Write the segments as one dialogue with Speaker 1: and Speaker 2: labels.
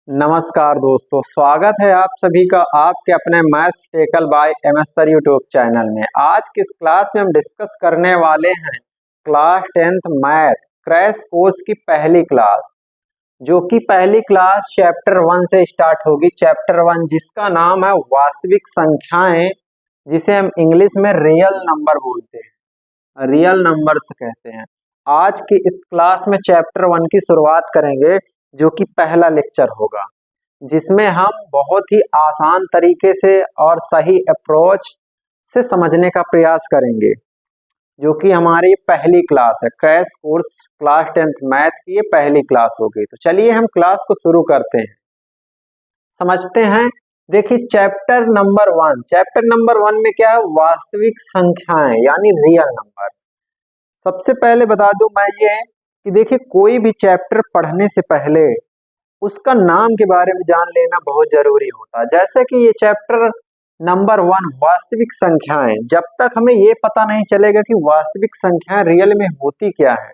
Speaker 1: नमस्कार दोस्तों, स्वागत है आप सभी का आपके अपने maths tackle by MS sir YouTube channel में। आज की इस क्लास में हम डिस्कस करने वाले हैं class 10th math crash course की पहली क्लास, जो कि पहली क्लास चैप्टर 1 से स्टार्ट होगी। चैप्टर 1 जिसका नाम है वास्तविक संख्याएं, जिसे हम इंग्लिश में रियल नंबर बोलते हैं, रियल नंबर्स कहते हैं। आज की इस क्लास में चैप्टर 1 की शुरुआत करेंगे, जो कि पहला लेक्चर होगा, जिसमें हम बहुत ही आसान तरीके से और सही अप्रोच से समझने का प्रयास करेंगे, जो कि हमारी पहली क्लास है। Crash course class 10th math की ये पहली क्लास होगी। तो चलिए हम क्लास को शुरू करते हैं, समझते हैं। देखिए चैप्टर नंबर 1 में क्या है, वास्तविक संख्याएं यानी रियल नंबर्स। सबसे पहले बता दूं मैं ये कि देखिए कोई भी चैप्टर पढ़ने से पहले उसका नाम के बारे में जान लेना बहुत जरूरी होता है। जैसे कि ये चैप्टर नंबर 1 वास्तविक संख्याएं, जब तक हमें ये पता नहीं चलेगा कि वास्तविक संख्याएं रियल में होती क्या है,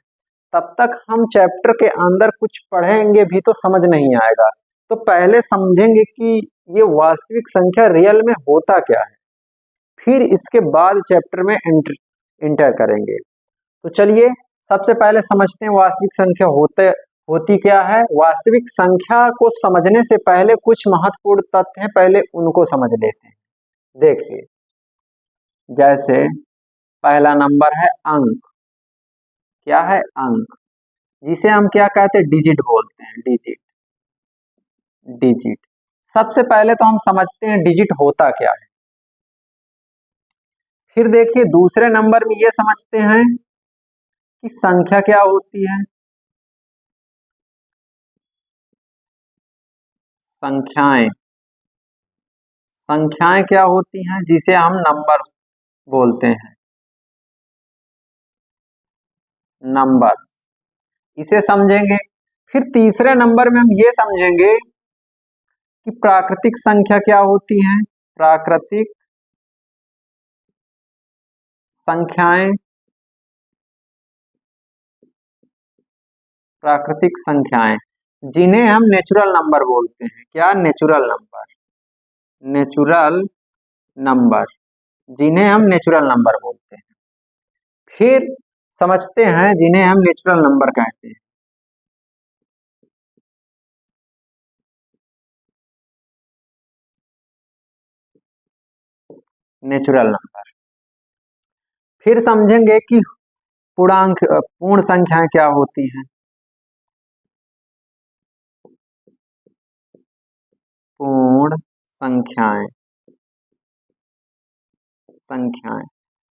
Speaker 1: तब तक हम चैप्टर के अंदर कुछ पढ़ेंगे भी तो समझ नहीं आएगा। तो पहले समझेंगे कि ये वास्तविक संख्या रियल में होता क्या है, फिर इसके बाद चैप्टर में इंटर करेंगे। तो चलिए सबसे पहले समझते हैं वास्तविक संख्या होती क्या है। वास्तविक संख्या को समझने से पहले कुछ महत्वपूर्ण तथ्य हैं, पहले उनको समझ लेते हैं। देखिए जैसे पहला नंबर है अंक। क्या है? अंक, जिसे हम क्या कहते हैं, डिजिट बोलते हैं। डिजिट सबसे पहले तो हम समझते हैं डिजिट होता क्या है। फिर देखिए दूसरे नंबर में ये समझते हैं कि संख्या क्या होती है। संख्याएं क्या होती हैं, जिसे हम नंबर बोलते हैं। नंबर, इसे समझेंगे। फिर तीसरे नंबर में हम ये समझेंगे कि प्राकृतिक संख्या क्या होती है। प्राकृतिक संख्याएं, प्राकृतिक संख्याएं जिन्हें हम नेचुरल नंबर बोलते हैं। क्या? Natural number. नेचुरल नंबर, जिन्हें हम नेचुरल नंबर बोलते हैं। फिर समझते हैं जिन्हें हम नेचुरल नंबर कहते हैं। Natural number. फिर समझेंगे कि पूर्ण संख्याएं क्या होती हैं। पूर्ण संख्याएं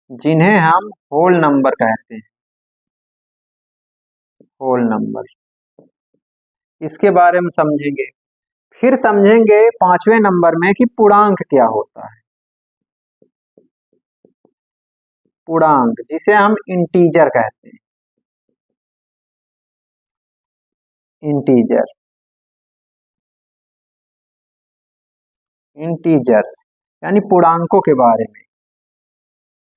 Speaker 1: जिन्हें हम होल नंबर कहते हैं। होल नंबर, इसके बारे में समझेंगे। फिर समझेंगे पांचवें नंबर में कि पूर्णांक क्या होता है। पूर्णांक, जिसे हम इंटीजर कहते हैं। इंटीजर्स यानी पूर्णांकों के बारे में।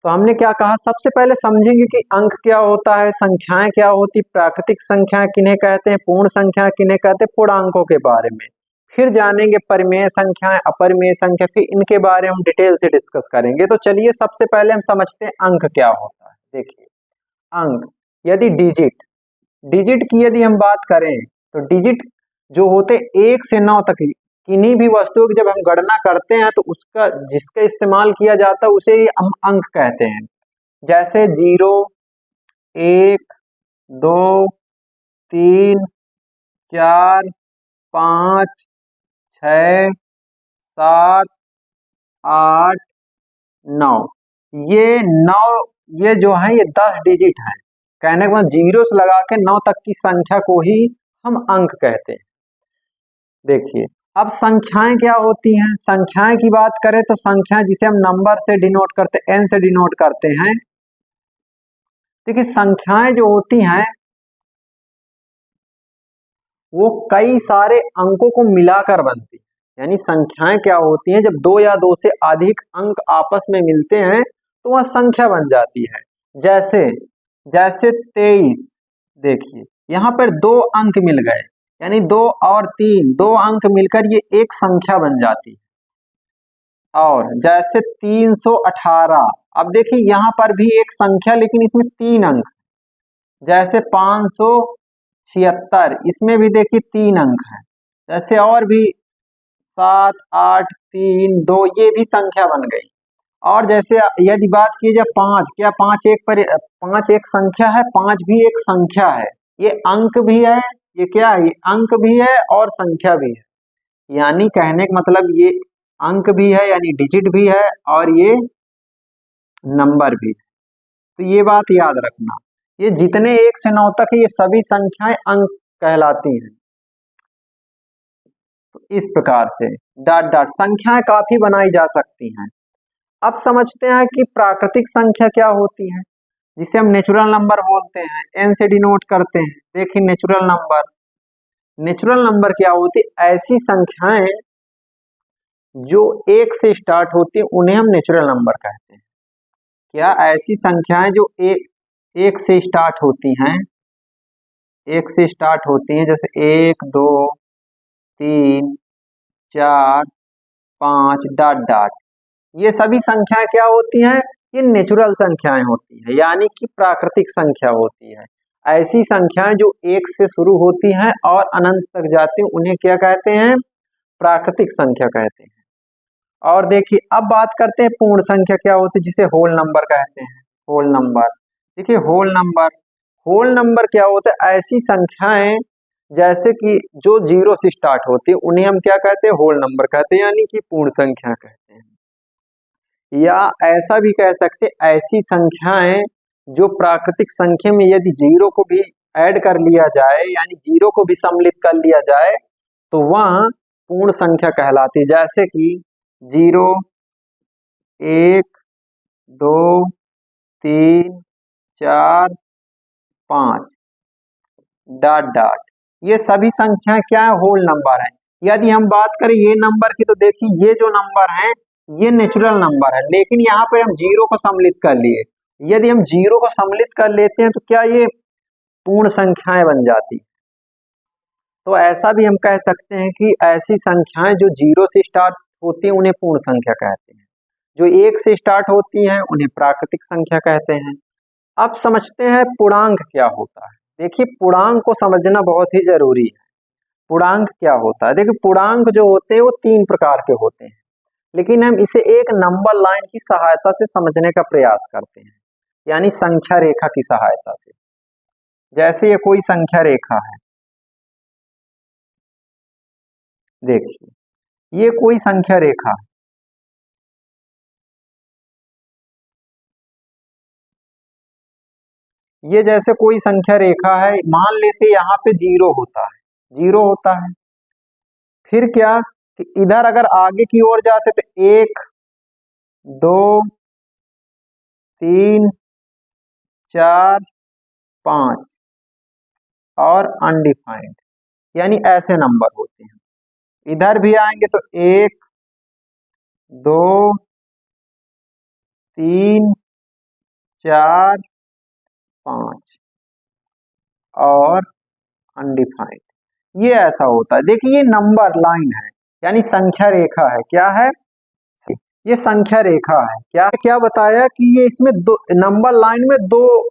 Speaker 1: तो हमने क्या कहा, सबसे पहले समझेंगे कि अंक क्या होता है, संख्याएं क्या होती, प्राकृतिक संख्या किन्हें कहते हैं, पूर्ण संख्या किन्हें कहते हैं, पूर्णांकों के बारे में। फिर जानेंगे परिमेय संख्याएं, अपरिमेय संख्या, फिर इनके बारे में हम डिटेल से डिस्कस करेंगे। तो चलिए सबसे पहले हम समझते हैं अंक क्या होता है। देखिए अंक, यदि डिजिट की यदि हम बात करें, तो डिजिट जो होते 1 से 9 तक, किन्हीं भी वस्तुओं की जब हम गणना करते हैं तो उसका जिसका इस्तेमाल किया जाता है उसे ही हम अंक कहते हैं। जैसे 0, 1, 2, 3, 4, 5, 6, 7, 8, 9। ये जो है ये 10 डिजिट है। कहने के बाद 0 से लगा के 9 तक की संख्या को ही हम अंक कहते हैं। देखिए अब संख्याएं क्या होती हैं। संख्याएं की बात करें तो संख्याएं जिसे हम नंबर से डिनोट करते हैं, n से डिनोट करते हैं। देखिए संख्याएं जो होती हैं वो कई सारे अंकों को मिलाकर बनती है। यानी संख्याएं क्या होती हैं, जब 2 या 2 से अधिक अंक आपस में मिलते हैं तो वह संख्या बन जाती है। जैसे 23, देखिए यहाँ पर 2 अंक मिल गए, यानी 2 और 3 2 अंक मिलकर ये एक संख्या बन जाती है। और जैसे 318, अब देखिए यहाँ पर भी एक संख्या लेकिन इसमें 3 अंक। जैसे 576, इसमें भी देखिए 3 अंक है। जैसे और भी 7 8 3 2, ये भी संख्या बन गई। और जैसे यदि बात की जाए 5, क्या 5 एक संख्या है? 5 भी एक संख्या है, ये अंक भी है, ये क्या है? ये अंक भी है और संख्या भी है। यानी कहने का मतलब ये अंक भी है यानी डिजिट भी है और ये नंबर भी है। तो ये बात याद रखना, ये जितने 1 से 9 तक है ये सभी संख्याएं अंक कहलाती हैं। तो इस प्रकार से डॉट डॉट संख्याएं काफी बनाई जा सकती हैं। अब समझते हैं कि प्राकृतिक संख्या क्या होती है, जिसे हम नेचुरल नंबर बोलते हैं, एन से डिनोट करते हैं। देखिए नेचुरल नंबर क्या होती है? ऐसी संख्याएं जो 1 से स्टार्ट होती है उन्हें हम नेचुरल नंबर कहते हैं। क्या? ऐसी संख्याएं जो एक से स्टार्ट होती हैं, 1 से स्टार्ट होती हैं, जैसे 1 2 3 4 5 डॉट डॉट, ये सभी संख्याएं क्या होती हैं? ये नेचुरल संख्याएं होती हैं, यानी कि प्राकृतिक संख्या होती है। ऐसी संख्याएं जो 1 से शुरू होती हैं और अनंत तक जाती हैं उन्हें क्या कहते हैं? प्राकृतिक संख्या कहते हैं। और देखिए अब बात करते हैं पूर्ण संख्या क्या होती है, जिसे होल नंबर कहते हैं। होल नंबर, देखिए होल नंबर क्या होता है? ऐसी संख्याएं जैसे कि जो 0 से स्टार्ट होती है उन्हें हम क्या कहते हैं? होल नंबर कहते हैं, यानी कि पूर्ण संख्या कहते हैं। या ऐसा भी कह सकते हैं, ऐसी संख्याएं जो प्राकृतिक संख्या में यदि 0 को भी ऐड कर लिया जाए, यानी 0 को भी सम्मिलित कर लिया जाए, तो वह पूर्ण संख्या कहलाती है। जैसे कि 0 1 2 3 4 5 डॉट डॉट, ये सभी संख्याएं क्या है? होल नंबर है। यदि हम बात करें ये नंबर की, तो देखिए ये जो नंबर है ये नेचुरल नंबर है, लेकिन यहाँ पे हम 0 को सम्मिलित कर लिए। यदि हम 0 को सम्मिलित कर लेते हैं तो क्या ये पूर्ण संख्याएं बन जाती। तो ऐसा भी हम कह सकते हैं कि ऐसी संख्याएं जो 0 से स्टार्ट होती हैं उन्हें पूर्ण संख्या कहते हैं, जो 1 से स्टार्ट होती हैं उन्हें प्राकृतिक संख्या कहते हैं। अब समझते हैं पूर्णांक क्या होता है। देखिए पूर्णांक को समझना बहुत ही जरूरी है। पूर्णांक क्या होता है? देखिए पूर्णांक जो होते हैं वो 3 प्रकार के होते हैं, लेकिन हम इसे एक नंबर लाइन की सहायता से समझने का प्रयास करते हैं, यानी संख्या रेखा की सहायता से। जैसे ये कोई संख्या रेखा है, देखिए ये कोई संख्या रेखा है, ये जैसे कोई संख्या रेखा है, मान लेते यहाँ पे 0 होता है, 0 होता है। फिर क्या कि इधर अगर आगे की ओर जाते तो 1 2 3 4 5 और अनडिफाइंड, यानी ऐसे नंबर होते हैं। इधर भी आएंगे तो 1 2 3 4 5 और अनडिफाइंड, ये ऐसा होता है। देखिए ये नंबर लाइन है, यानी संख्या रेखा है। क्या है? ये संख्या रेखा है। क्या क्या बताया कि ये इसमें दो नंबर लाइन में 2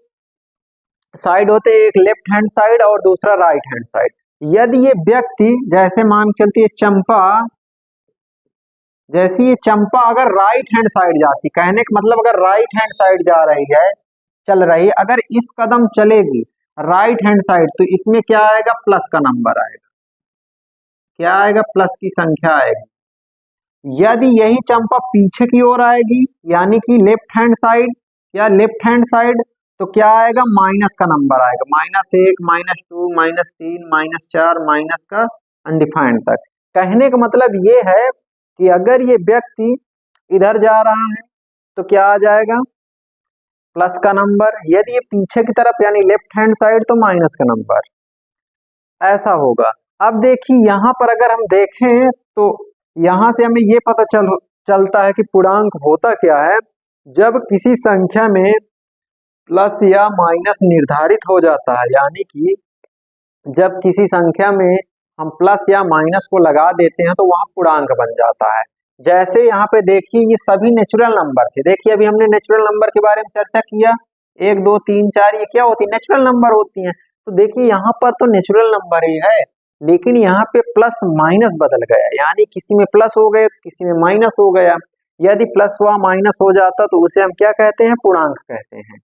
Speaker 1: साइड होते हैं, एक लेफ्ट हैंड साइड और दूसरा राइट हैंड साइड। यदि ये व्यक्ति, जैसे मान चलती है चंपा, जैसी ये चंपा अगर राइट हैंड साइड जाती, कहने का मतलब अगर राइट हैंड साइड जा रही है, चल रही है, अगर इस कदम चलेगी राइट हैंड साइड, तो इसमें क्या आएगा? प्लस का नंबर आएगा। क्या आएगा? प्लस की संख्या आएगी। यदि यही चंपा पीछे की ओर आएगी, यानी कि लेफ्ट हैंड साइड या लेफ्ट हैंड साइड, तो क्या आएगा? माइनस का नंबर आएगा, -1 -2 -3 -4 माइनस का अनडिफाइंड तक। कहने का मतलब ये है कि अगर ये व्यक्ति इधर जा रहा है तो क्या आ जाएगा? प्लस का नंबर। यदि ये पीछे की तरफ यानी लेफ्ट हैंड साइड तो माइनस का नंबर, ऐसा होगा। अब देखिए यहाँ पर अगर हम देखें तो यहाँ से हमें ये पता चलता है कि पूर्णांक होता क्या है। जब किसी संख्या में प्लस या माइनस निर्धारित हो जाता है, यानी कि जब किसी संख्या में हम प्लस या माइनस को लगा देते हैं तो वहां पूर्णांक बन जाता है। जैसे यहाँ पे देखिए ये सभी नेचुरल नंबर थे। देखिए अभी हमने नेचुरल नंबर के बारे में चर्चा किया, 1 2 3 4 ये क्या होती है, नेचुरल नंबर होती हैं। तो देखिए यहाँ पर तो नेचुरल नंबर ही है, लेकिन यहाँ पे प्लस माइनस बदल गया, यानी किसी में प्लस हो गए तो किसी में माइनस हो गया। यदि प्लस हुआ माइनस हो जाता तो उसे हम क्या कहते हैं, पूर्णांक कहते हैं।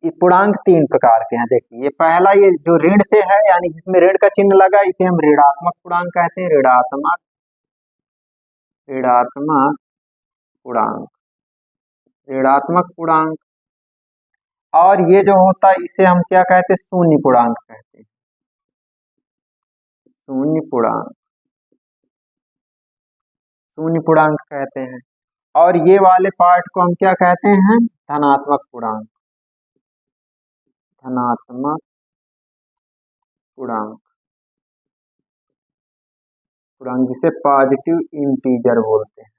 Speaker 1: ये पूर्णांक 3 प्रकार के हैं। देखिए ये पहला, ये जो ऋण से है यानी जिसमें ऋण का चिन्ह लगा, इसे हम ऋणात्मक पूर्णांक कहते हैं। ऋणात्मक पूर्णांक, ऋणात्मक पूर्णांक। और ये जो होता है इसे हम क्या कहते हैं, शून्य पूर्णांक कहते हैं। शून्य पूर्णांक, शून्य पूर्णांक कहते हैं। और ये वाले पार्ट को हम क्या कहते हैं, धनात्मक पूर्णांक, धनात्मक पूर्णांक, पूर्णांक जिसे पॉजिटिव इंटीजर बोलते हैं,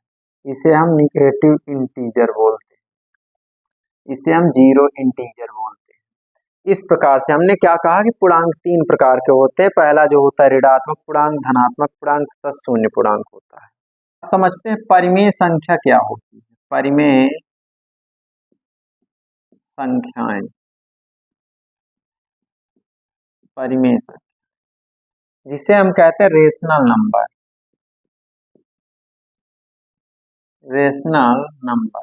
Speaker 1: इसे हम निगेटिव इंटीजर बोलते हैं, इसे हम जीरो इंटीजर बोलते हैं। इस प्रकार से हमने क्या कहा कि पूर्णांक 3 प्रकार के होते हैं। पहला जो होता है ऋणात्मक पूर्णांक, धनात्मक पूर्णांक तथा शून्य पूर्णांक होता है। समझते हैं परिमेय संख्या क्या होती है। परिमेय संख्याएं, परिमेय संख्या जिसे हम कहते हैं rational number, rational number,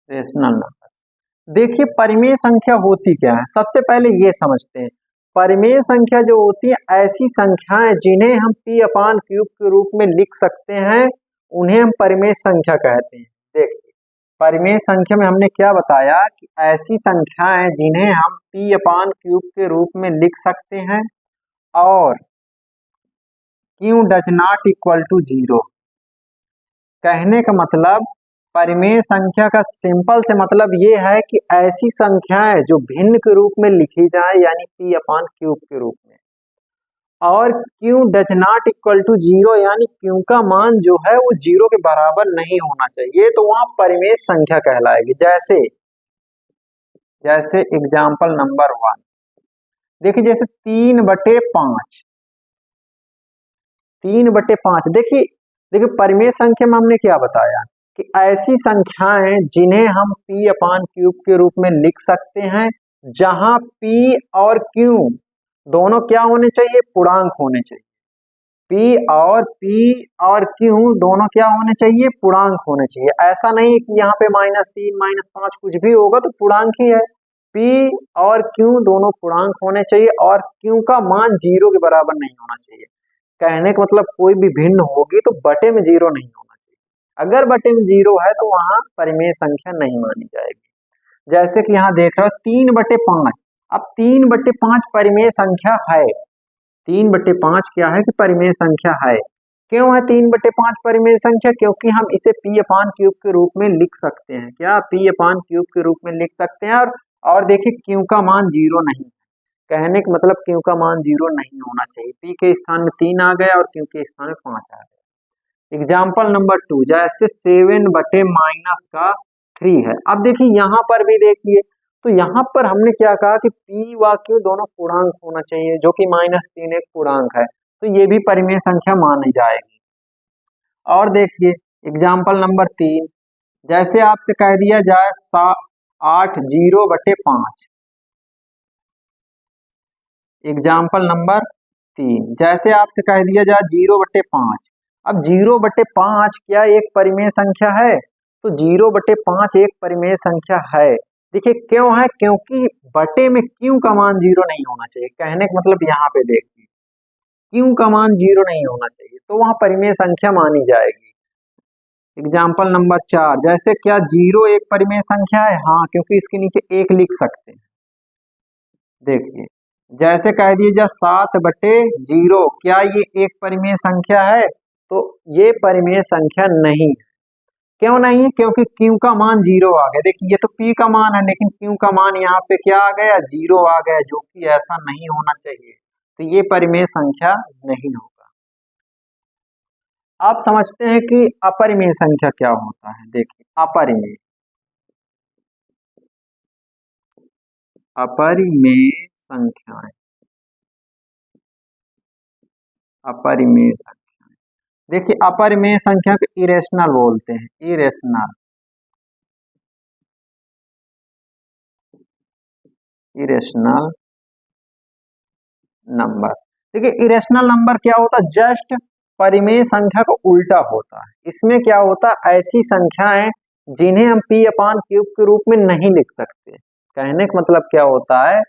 Speaker 1: rational number. देखिए परिमेय संख्या होती क्या है, सबसे पहले ये समझते हैं। परिमेय संख्या जो होती है ऐसी संख्याएं जिन्हें हम p अपान क्यूब के रूप में लिख सकते हैं, उन्हें हम परिमेय संख्या कहते हैं। देखिए परिमेय संख्या में हमने क्या बताया कि ऐसी संख्याएं जिन्हें हम p अपान क्यूब के रूप में लिख सकते हैं और q does not equal to 0। कहने का मतलब परिमेय संख्या का सिंपल से मतलब ये है कि ऐसी संख्याएं जो भिन्न के रूप में लिखी जाए यानी p अपान क्यूब के रूप में, और q does not equal to 0 यानी q का मान जो है वो 0 के बराबर नहीं होना चाहिए, तो वहां परिमेय संख्या कहलाएगी। जैसे जैसे एग्जाम्पल नंबर 1 देखिए, जैसे 3/5, 3/5। देखिए देखिए परिमेय संख्या में हमने क्या बताया कि ऐसी संख्याएं जिन्हें हम p अपान क्यूब के रूप में लिख सकते हैं, जहां p और q दोनों क्या होने चाहिए, पूर्णांक होने चाहिए। p और q दोनों क्या होने चाहिए, पूर्णांक होने चाहिए। ऐसा नहीं है कि यहाँ पे -3 -5 कुछ भी होगा तो पूर्णांक ही है। p और q दोनों पूर्णांक होने चाहिए और q का मान 0 के बराबर नहीं होना चाहिए। कहने का मतलब कोई भी भिन्न होगी तो बटे में 0 नहीं होना चाहिए। अगर बटे में 0 है तो वहां परिमेय संख्या नहीं मानी जाएगी। जैसे कि यहाँ देख रहे हो 3/5। अब 3/5 परिमेय संख्या है। 3/5 क्या है कि परिमेय संख्या है। क्यों है 3/5 परिमेय संख्या, क्योंकि हम इसे p अपान क्यूब के रूप में लिख सकते हैं। क्या, p अपान क्यूब के रूप में लिख सकते हैं। और देखिए q का मान 0 नहीं, कहने का मतलब q का मान 0 नहीं होना चाहिए। p के स्थान में 3 आ गया और q के स्थान में 5 आ गया। एग्जाम्पल नंबर 2 जैसे 7/-3 है। अब देखिए यहाँ पर भी देखिए, तो यहाँ पर हमने क्या कहा कि p व q दोनों पूर्णांक होना चाहिए, जो कि -3 एक पूर्णांक है, तो ये भी परिमेय संख्या मानी जाएगी। और देखिए एग्जाम्पल नंबर 3 जैसे आपसे कह दिया जाए 8/5। एग्जाम्पल नंबर 3 जैसे आपसे कह दिया जाए 0/5। अब 0/5 क्या एक परिमेय संख्या है, तो 0/5 एक परिमेय संख्या है। देखिए क्यों है, क्योंकि बटे में q का मान 0 नहीं होना चाहिए। कहने का मतलब यहाँ पे देखिए q का मान 0 नहीं होना चाहिए, तो वहां परिमेय संख्या मानी जाएगी। एग्जाम्पल नंबर 4 जैसे क्या 0 एक परिमेय संख्या है, हाँ, क्योंकि इसके नीचे 1 लिख सकते हैं। देखिए जैसे कह दीजिए 7/0, क्या ये एक परिमेय संख्या है, तो ये परिमेय संख्या नहीं है। क्यों नहीं है, क्योंकि q का मान 0 आ गया। देखिए ये तो p का मान है, लेकिन q का मान यहाँ पे क्या आ गया, 0 आ गया, जो कि ऐसा नहीं होना चाहिए, तो ये परिमेय संख्या नहीं होगा। आप समझते हैं कि अपरिमेय संख्या क्या होता है। देखिए अपरिमेय संख्याएं, अपरिमेय संख्या। देखिए अपरिमेय संख्या को इरेशनल बोलते हैं, इरेशनल, इरेशनल नंबर। देखिए इरेशनल नंबर क्या होता है, जस्ट परिमेय संख्या का उल्टा होता है। इसमें क्या होता है, ऐसी संख्याएं जिन्हें हम p अपान क्यूब के रूप में नहीं लिख सकते। कहने का मतलब क्या होता है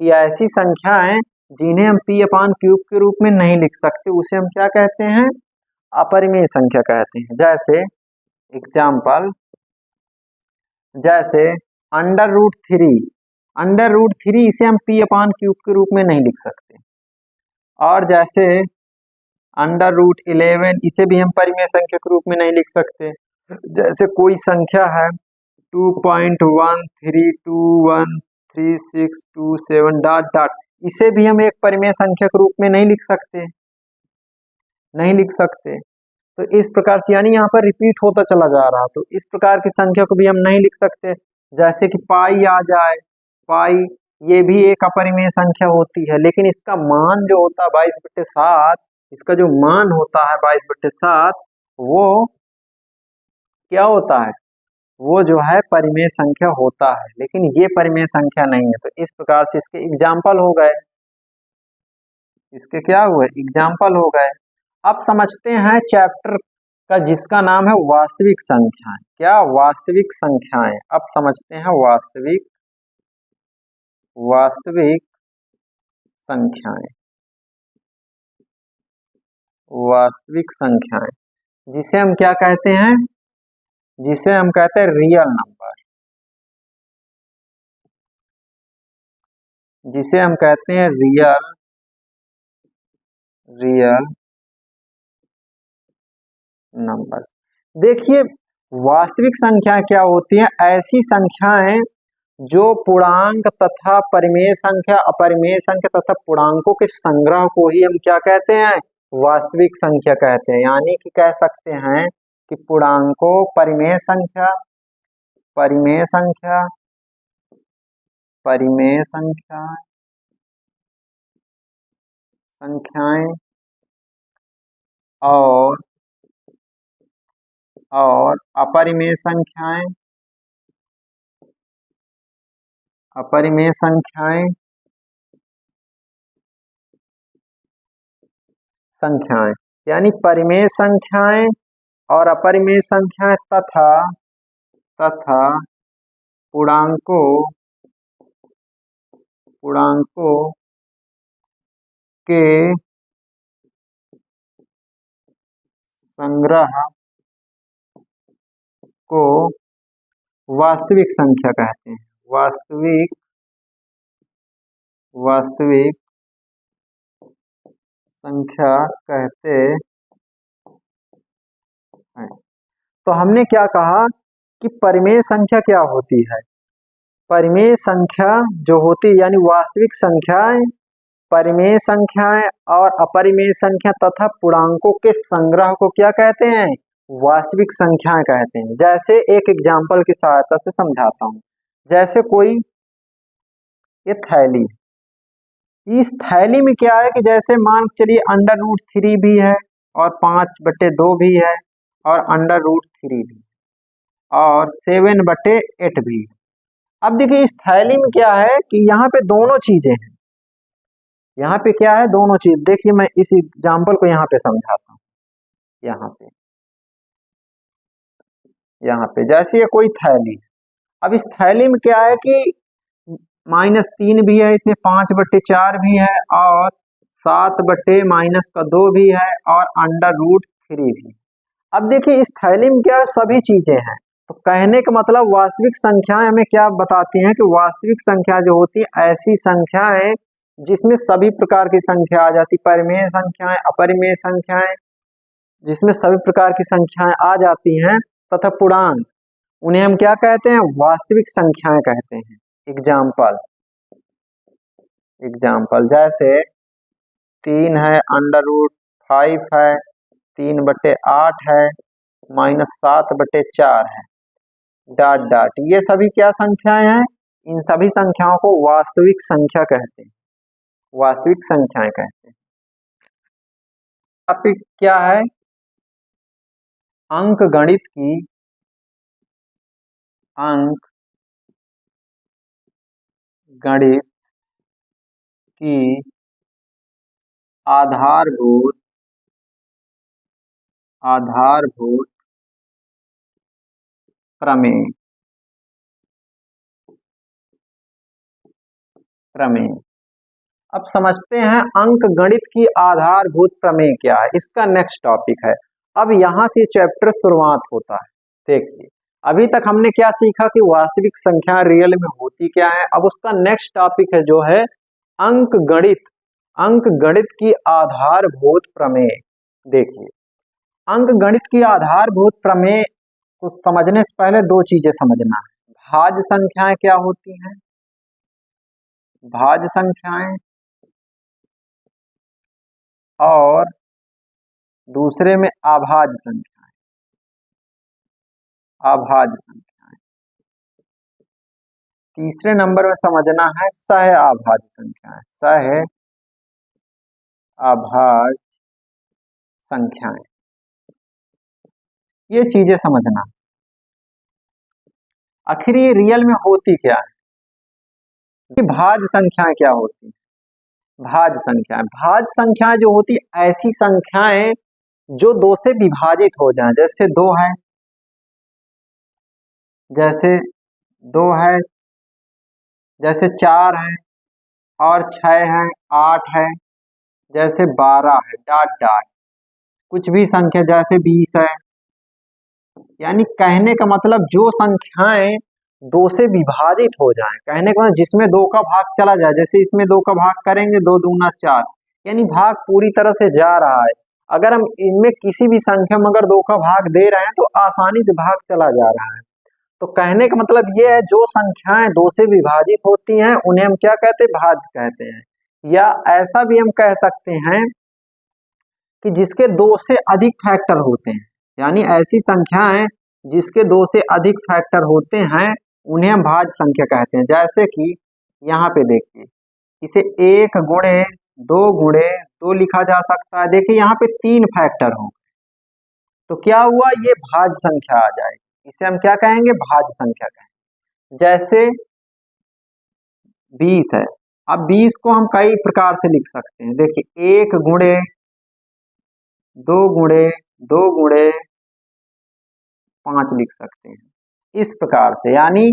Speaker 1: कि ऐसी संख्याएं जिन्हें हम p अपान क्यूब के रूप में नहीं लिख सकते उसे हम क्या कहते हैं, अपरिमेय संख्या कहते हैं। जैसे एग्जाम्पल, जैसे √3, √3 इसे हम p अपान क्यूब के रूप में नहीं लिख सकते। और जैसे √11 इसे भी हम परिमेय संख्या के रूप में नहीं लिख सकते। जैसे कोई संख्या है 2.13213627 डॉट डॉट, इसे भी हम एक परिमेय संख्या के रूप में नहीं लिख सकते, नहीं लिख सकते। तो इस प्रकार से यानी यहाँ पर रिपीट होता चला जा रहा, तो इस प्रकार की संख्या को भी हम नहीं लिख सकते। जैसे कि पाई आ जाए, पाई ये भी एक अपरिमेय संख्या होती है, लेकिन इसका मान जो होता है 22/7, इसका जो मान होता है 22/7 वो क्या होता है, वो जो है परिमेय संख्या होता है, लेकिन ये परिमेय संख्या नहीं है। तो इस प्रकार से इसके एग्जाम्पल हो गए, इसके क्या हुए, एग्जाम्पल हो गए। अब समझते हैं चैप्टर का जिसका नाम है वास्तविक संख्याएं। क्या, वास्तविक संख्याएं। अब समझते हैं वास्तविक संख्याएं, वास्तविक संख्याएं जिसे हम क्या कहते हैं, जिसे हम कहते हैं रियल नंबर, जिसे हम कहते हैं रियल नंबर्स। देखिए वास्तविक संख्या क्या होती है, ऐसी संख्याएं जो पूर्णांक तथा परिमेय संख्या, अपरिमेय संख्या तथा पूर्णांकों के संग्रह को ही हम क्या कहते हैं, वास्तविक संख्या कहते हैं। यानी कि कह सकते हैं कि पूर्णांकों, परिमेय संख्या, परिमेय संख्या, परिमेय संख्या, संख्याएं और अपरिमेय संख्याएं, अपरिमेय संख्याएं, संख्याएं यानी परिमेय संख्याएं और अपरिमेय संख्याएं तथा पूर्णांकों के संग्रह को वास्तविक संख्या कहते हैं, वास्तविक संख्या कहते हैं। तो हमने क्या कहा कि परिमेय संख्या क्या होती है, परिमेय संख्या जो होती है यानी वास्तविक संख्याएं, परिमेय संख्याएं और अपरिमेय संख्या तथा पूर्णांकों के संग्रह को क्या कहते हैं, वास्तविक संख्याएं कहते हैं। जैसे एक एग्जाम्पल की सहायता से समझाता हूं। जैसे कोई ये थैली, इस थैली में क्या है कि जैसे मान चलिए √3 भी है और 5/2 भी है और √3 भी और 7/8 भी है। अब देखिए इस थैली में क्या है कि यहाँ पे दोनों चीजें हैं, यहाँ पे क्या है, दोनों चीज। देखिए मैं इस एग्जाम्पल को यहाँ पे समझाता हूँ। यहाँ पे जैसे ये कोई थैली है, अब इस थैली में क्या है कि -3 भी है, इसमें 5/4 भी है और 7/-2 भी है और √3 भी है। अब देखिए इस थैली में क्या है, सभी चीजें हैं। तो कहने का मतलब वास्तविक संख्याएं हमें क्या बताती हैं कि वास्तविक संख्या जो होती है ऐसी संख्याएं जिसमें सभी प्रकार की संख्या आ जाती, परिमेय संख्याएं, अपरिमेय संख्याएं, जिसमें सभी प्रकार की संख्याएं आ जाती हैं तथा पूर्णांक, उन्हें हम क्या कहते हैं, वास्तविक संख्याएं कहते हैं। एग्जाम्पल जैसे 3 है, √5 है, 3/8 है, -7/4 है, डॉट डॉट। ये सभी क्या संख्याएं हैं, इन सभी संख्याओं को वास्तविक संख्या कहते हैं। वास्तविक संख्याएं कहते हैं। टॉपिक क्या है? अंक गणित की आधारभूत प्रमेय। अब समझते हैं अंक गणित की आधारभूत प्रमेय क्या है। इसका नेक्स्ट टॉपिक है। अब यहां से चैप्टर शुरुआत होता है। देखिए, अभी तक हमने क्या सीखा कि वास्तविक संख्या रियल में होती क्या है। अब उसका नेक्स्ट टॉपिक है जो है अंक गणित की आधारभूत प्रमेय। देखिए, अंक गणित की आधारभूत प्रमेय को समझने से पहले दो चीजें समझना है। भाज्य संख्याएं क्या होती हैं, भाज्य संख्याएं, और दूसरे में अभाज्य संख्याएं। तीसरे नंबर में समझना है सह अभाज्य संख्याएं, ये चीजें समझना। आखिर ये रियल में होती क्या है? कि भाज्य संख्याएं क्या होती है? भाज्य संख्याएं जो होती ऐसी संख्याएं जो दो से विभाजित हो जाएं। जैसे दो है, जैसे चार है, और 6 है, 8 है, जैसे 12 है, डॉट डॉट। कुछ भी संख्या जैसे 20 है। यानी कहने का मतलब जो संख्याएं दो से विभाजित हो जाएं, कहने का मतलब जिसमें दो का भाग चला जाए। जैसे इसमें दो का भाग करेंगे, 2 दूना 4, यानी भाग पूरी तरह से जा रहा है। अगर हम इनमें किसी भी संख्या में अगर 2 का भाग दे रहे हैं तो आसानी से भाग चला जा रहा है। तो कहने का मतलब ये है, जो संख्याएं दो से विभाजित होती हैं उन्हें हम क्या कहते हैं? भाज्य कहते हैं। या ऐसा भी हम कह सकते हैं कि जिसके दो से अधिक फैक्टर होते हैं, यानी ऐसी संख्याएं जिसके दो से अधिक फैक्टर होते हैं उन्हें हम भाज्य संख्या कहते हैं। जैसे कि यहाँ पे देखिए, इसे 1 गुणे 2 लिखा जा सकता है। देखिए यहाँ पे 3 फैक्टर हो, तो क्या हुआ? ये भाज्य संख्या आ जाएगी। इसे हम क्या कहेंगे? भाज्य संख्या कहेंगे। जैसे 20 है। अब 20 को हम कई प्रकार से लिख सकते हैं। देखिए 1 गुणे 2 गुणे 5 लिख सकते हैं। इस प्रकार से, यानी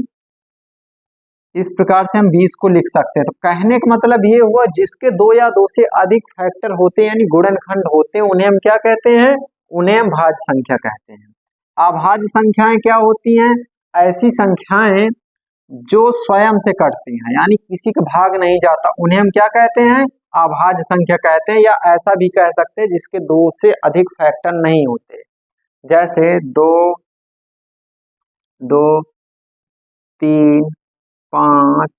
Speaker 1: इस प्रकार से हम 20 को लिख सकते हैं। तो कहने का मतलब ये हुआ, जिसके 2 या 2 से अधिक फैक्टर होते हैं यानी गुणनखंड होते हैं उन्हें हम क्या कहते हैं? उन्हें हम भाज्य संख्या कहते हैं। अभाज्य संख्याएं क्या होती हैं? ऐसी संख्याएं जो स्वयं से कटती हैं, यानी किसी का भाग नहीं जाता, उन्हें हम क्या कहते हैं? अभाज्य संख्या कहते हैं। या ऐसा भी कह सकते हैं जिसके 2 से अधिक फैक्टर नहीं होते। जैसे 2, 3, 5,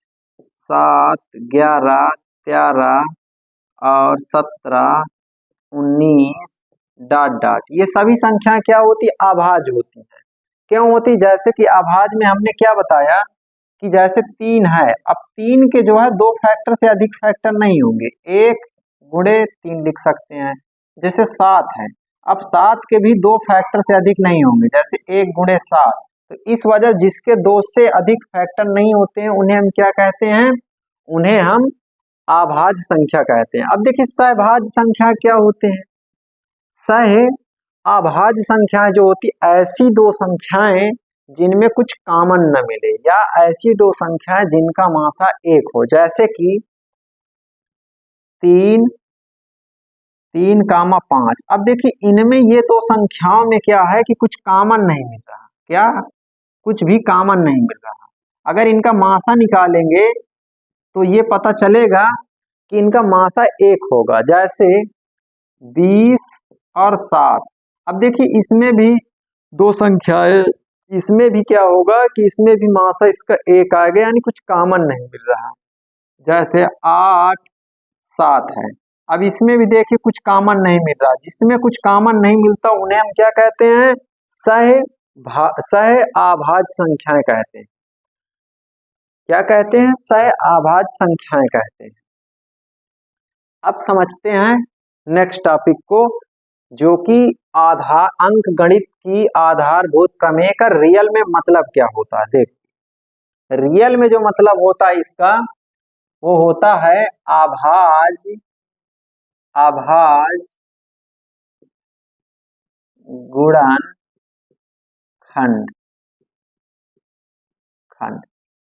Speaker 1: 7, 11, 13 और 17, 19 डॉट डॉट। ये सभी संख्याएं क्या होती? अभाज्य होती हैं। क्यों होती? जैसे कि अभाज्य में हमने क्या बताया कि जैसे 3 है, अब 3 के जो है 2 फैक्टर से अधिक फैक्टर नहीं होंगे, 1 गुणे 3 लिख सकते हैं। जैसे 7 है, अब 7 के भी 2 फैक्टर से अधिक नहीं होंगे, जैसे 1 गुणे 7। तो इस वजह जिसके 2 से अधिक फैक्टर नहीं होते हैं उन्हें हम क्या कहते हैं? उन्हें हम अभाज्य संख्या कहते हैं। अब देखिए सहभाज्य संख्या क्या होते हैं? सह अभाज्य संख्याएं जो होती ऐसी दो संख्याएं जिनमें कुछ कॉमन न मिले, या ऐसी दो संख्याएं जिनका मासा 1 हो। जैसे कि 3, 3, 5। अब देखिए इनमें ये दो संख्याओं में क्या है कि कुछ कॉमन नहीं मिल रहा। क्या? कुछ भी कॉमन नहीं मिल रहा। अगर इनका मासा निकालेंगे तो ये पता चलेगा कि इनका मासा 1 होगा। जैसे 20 और 7। अब देखिए इसमें भी दो संख्याएं, इसमें भी क्या होगा कि इसमें भी मासा इसका 1 आ गया, यानी कुछ कॉमन नहीं मिल रहा। जैसे 8, 7 है। अब इसमें भी देखिए कुछ कॉमन नहीं मिल रहा। जिसमें कुछ कॉमन नहीं मिलता उन्हें हम क्या कहते हैं? सह अभाज्य संख्याएं कहते हैं। क्या कहते हैं? सह अभाज्य संख्याएं कहते हैं। अब समझते हैं नेक्स्ट टॉपिक को, जो कि आधार अंक गणित की आधारभूत प्रमेय का रियल में मतलब क्या होता है। देख, रियल में जो मतलब होता है इसका, वो होता है आभाज गुणन खंड।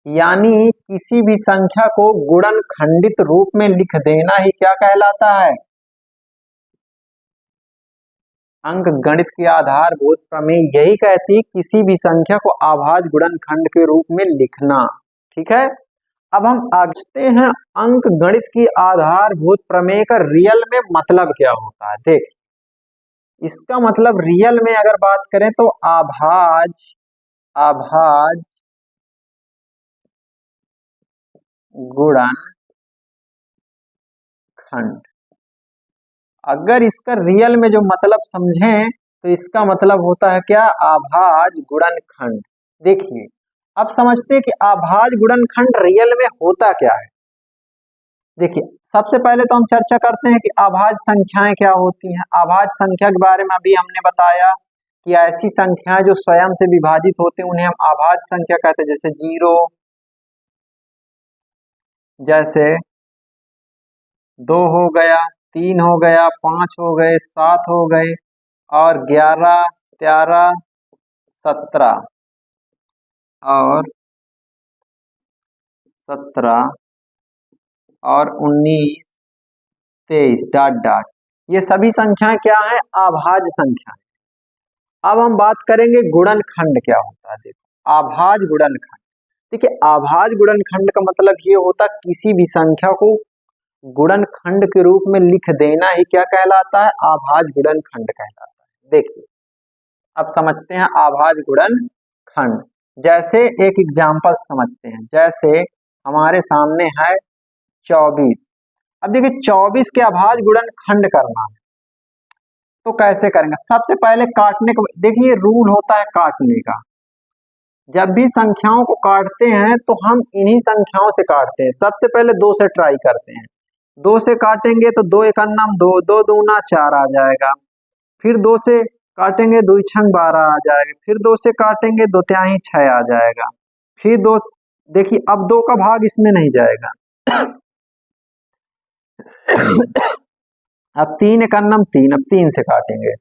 Speaker 1: यानी किसी भी संख्या को गुणन खंडित रूप में लिख देना ही क्या कहलाता है, अंक गणित की आधारभूत प्रमेय यही कहती है किसी भी संख्या को अभाज्य गुणनखंड के रूप में लिखना। ठीक है, अब हम आगे हैं अंक गणित की आधारभूत प्रमेय का रियल में मतलब क्या होता है। देख, इसका मतलब रियल में अगर बात करें तो अभाज्य गुणनखंड। अगर इसका रियल में जो मतलब समझें तो इसका मतलब होता है क्या, अभाज्य गुणनखंड। देखिए, अब समझते हैं कि अभाज्य गुणनखंड रियल में होता क्या है। देखिए, सबसे पहले तो हम चर्चा करते हैं कि अभाज्य संख्याएं क्या होती हैं। अभाज्य संख्या के बारे में अभी हमने बताया कि ऐसी संख्याएं जो स्वयं से विभाजित होते हैं उन्हें हम अभाज्य संख्या कहते हैं। जैसे 0, जैसे 2 हो गया, 3 हो गया, 5 हो गए, 7 हो गए, और 11, 13, 17 और 19, 23 डॉट डॉट, ये सभी संख्याएं क्या है, अभाज्य संख्या। अब हम बात करेंगे गुणनखंड क्या होता है। देखो, अभाज्य गुणनखंड, देखिए अभाज्य गुणनखंड का मतलब ये होता है किसी भी संख्या को गुणनखंड के रूप में लिख देना ही क्या कहलाता है, अभाज्य गुणनखंड कहलाता है। देखिए, अब समझते हैं अभाज्य गुणनखंड। जैसे एक एग्जांपल समझते हैं, जैसे हमारे सामने है 24। अब देखिए 24 के अभाज्य गुणनखंड करना है तो कैसे करेंगे। सबसे पहले काटने को, देखिए रूल होता है काटने का। जब भी संख्याओं को काटते हैं तो हम इन्हीं संख्याओं से काटते हैं। सबसे पहले 2 से ट्राई करते हैं। 2 से काटेंगे तो 2 एकन्नम 2, 2 दूना 4 आ जाएगा। फिर 2 से काटेंगे 2 छंग 12 आ जाएगा। फिर 2 से काटेंगे 2 तिहाई 6 आ जाएगा। फिर 2, देखिए अब 2 का भाग इसमें नहीं जाएगा। अब 3 एकन्नम 3, अब 3 से काटेंगे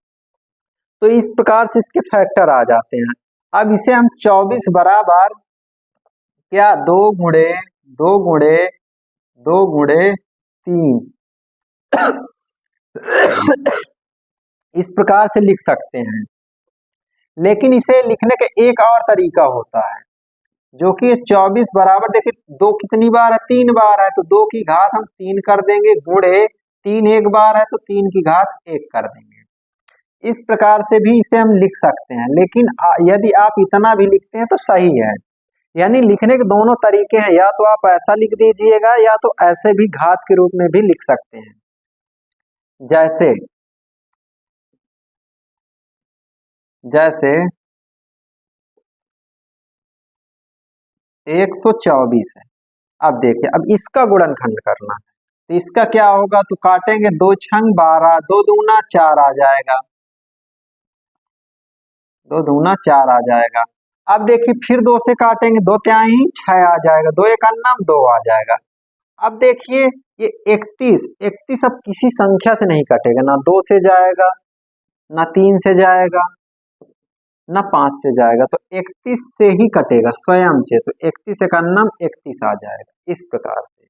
Speaker 1: तो इस प्रकार से इसके फैक्टर आ जाते हैं। अब इसे हम 24 बराबर क्या, 2 गुणे 2 गुणे 2 गुणे 3 इस प्रकार से लिख सकते हैं। लेकिन इसे लिखने का एक और तरीका होता है, जो कि 24 बराबर, देखिए 2 कितनी बार है, 3 बार है, तो 2 की घात हम 3 कर देंगे, गुणे 3 एक बार है तो 3 की घात 1 कर देंगे। इस प्रकार से भी इसे हम लिख सकते हैं। लेकिन यदि आप इतना भी लिखते हैं तो सही है। यानी लिखने के दोनों तरीके हैं, या तो आप ऐसा लिख दीजिएगा या तो ऐसे भी घात के रूप में भी लिख सकते हैं। जैसे 124 है। अब देखिए, अब इसका गुणनखंड करना है तो इसका क्या होगा, तो काटेंगे 2 छंग 12, 2 दूना 4 आ जाएगा, 2 दूना 4 आ जाएगा। अब देखिए फिर 2 से काटेंगे, 2 तिहाई 6 आ जाएगा, 2 एकन्नम 2 आ जाएगा। अब देखिए ये 31 अब किसी संख्या से नहीं कटेगा, ना 2 से जाएगा, ना 3 से जाएगा, ना 5 से जाएगा, तो 31 से ही कटेगा स्वयं से। तो 31 एकन्नम 31 आ जाएगा इस प्रकार से।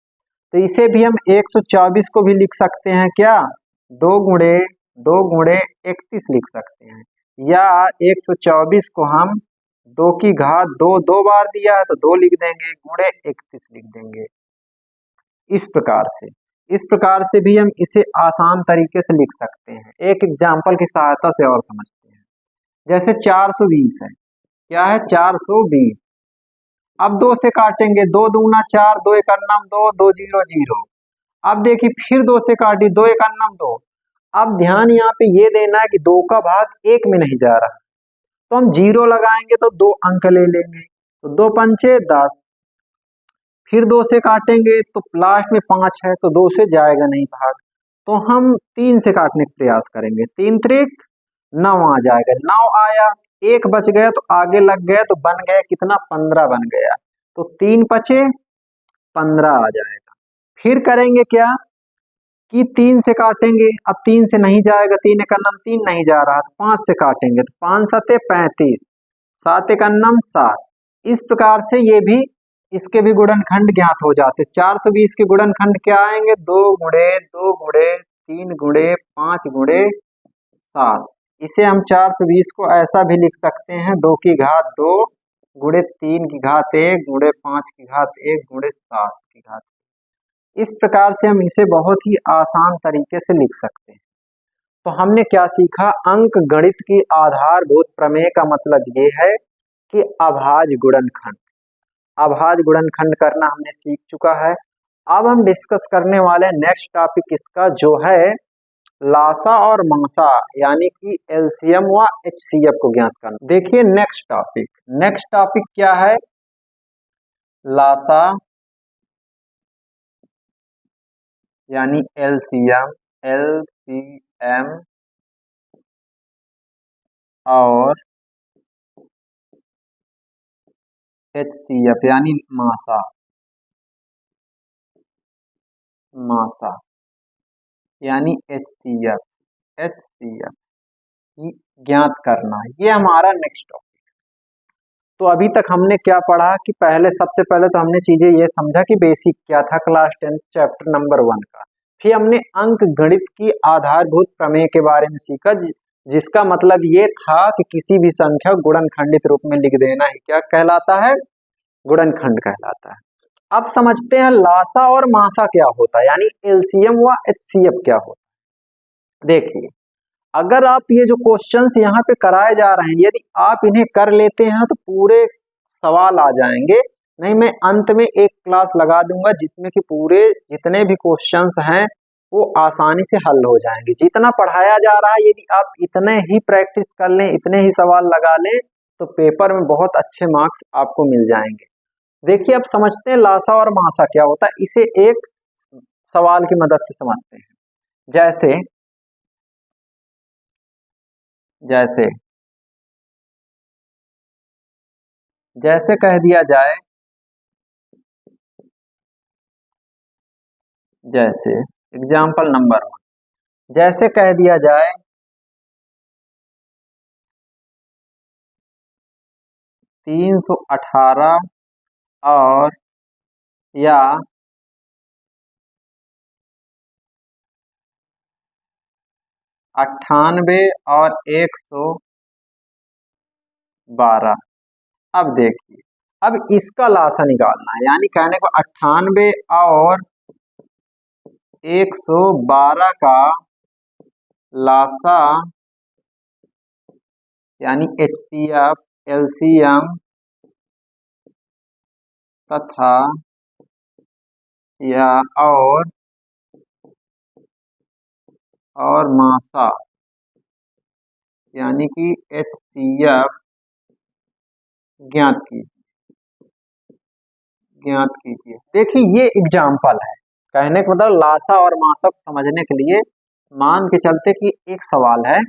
Speaker 1: तो इसे भी हम 124 को भी लिख सकते हैं क्या, 2 गुणे 2 गुणे 31 लिख सकते हैं, या 124 को हम 2 की घात 2 2 बार दिया है तो 2 लिख देंगे, गुणे 31 लिख देंगे। इस प्रकार से भी हम इसे आसान तरीके से लिख सकते हैं। एक एग्जाम्पल की सहायता से और समझते हैं। जैसे 420 है, क्या है 420। अब 2 से काटेंगे, 2 दूना 4, 2 एकन्नम 2, 2 जीरो 0। अब देखिए फिर 2 से काटी, 2 एकन्नम 2। अब ध्यान यहाँ पे ये देना है कि 2 का भाग 1 में नहीं जा रहा, तो हम 0 लगाएंगे तो 2 अंक ले लेंगे, तो 2 पंचे 10। फिर 2 से काटेंगे तो लास्ट में 5 है तो 2 से जाएगा नहीं भाग, तो हम 3 से काटने का प्रयास करेंगे। 3 त्रिक 9 आ जाएगा, 9 आया, 1 बच गया तो आगे लग गया तो बन गया कितना, 15 बन गया। तो 3 बचे 15 आ जाएगा। फिर करेंगे क्या कि 3 से काटेंगे, अब 3 से नहीं जाएगा, 3 एक अन्नम 3 नहीं जा रहा, तो 5 से काटेंगे तो 5 सते 35, 7 एक अन्नम 7। इस प्रकार से ये भी, इसके भी गुणनखंड ज्ञात हो जाते। 420 के गुणनखंड क्या आएंगे, 2 गुणे 2 गुणे 3 गुणे 5 गुणे 7। इसे हम 420 को ऐसा भी लिख सकते हैं, 2 की घात 2 गुणे 3 की घात 1 गुणे 5 की घात 1 गुणे 7 की घात। इस प्रकार से हम इसे बहुत ही आसान तरीके से लिख सकते हैं। तो हमने क्या सीखा, अंक गणित की आधारभूत प्रमेय का मतलब ये है कि अभाज्य गुणनखंड, अभाज्य गुणनखंड करना हमने सीख चुका है। अब हम डिस्कस करने वाले नेक्स्ट टॉपिक इसका जो है लासा और मासा, यानी कि एलसीएम व एचसीएफ को ज्ञात करना। देखिए नेक्स्ट टॉपिक क्या है, लासा यानी एलसीएम, एलसीएम और एचसीएफ यानी मासा, मासा यानी एचसीएफ, एचसीएफ ज्ञात करना, ये हमारा नेक्स्ट टॉपिक। तो अभी तक हमने क्या पढ़ा कि सबसे पहले तो हमने चीजें ये समझा कि बेसिक क्या था क्लास 10 चैप्टर नंबर 1 का। फिर हमने अंक गणित की आधारभूत प्रमेय के बारे में सीखा, जिसका मतलब ये था कि किसी भी संख्या गुणनखंडित रूप में लिख देना ही क्या कहलाता है, गुणनखंड कहलाता है। अब समझते हैं लासा और मासा क्या होता है, यानी एलसीएम व एचसीएफ क्या होता है। देखिए, अगर आप ये जो क्वेश्चंस यहाँ पे कराए जा रहे हैं, यदि आप इन्हें कर लेते हैं तो पूरे सवाल आ जाएंगे। नहीं, मैं अंत में एक क्लास लगा दूंगा जिसमें कि पूरे जितने भी क्वेश्चंस हैं वो आसानी से हल हो जाएंगे। जितना पढ़ाया जा रहा है, यदि आप इतने ही प्रैक्टिस कर लें, इतने ही सवाल लगा लें, तो पेपर में बहुत अच्छे मार्क्स आपको मिल जाएंगे। देखिए, अब समझते हैं लासा और मासा क्या होता है। इसे एक सवाल की मदद से समझते हैं। जैसे जैसे जैसे कह दिया जाए, जैसे एग्जाम्पल नंबर 1, जैसे कह दिया जाए 318 और या 98 और 112। अब देखिए, अब इसका लासा निकालना है, यानी कहने को 98 और 112 का लासा यानी एचसीएफ, एलसीएम तथा या और मासा यानी कि एचसीएफ ज्ञात कीजिए। देखिए, ये एग्जाम्पल है, कहने का मतलब लासा और मासा को समझने के लिए मान के चलते कि एक सवाल है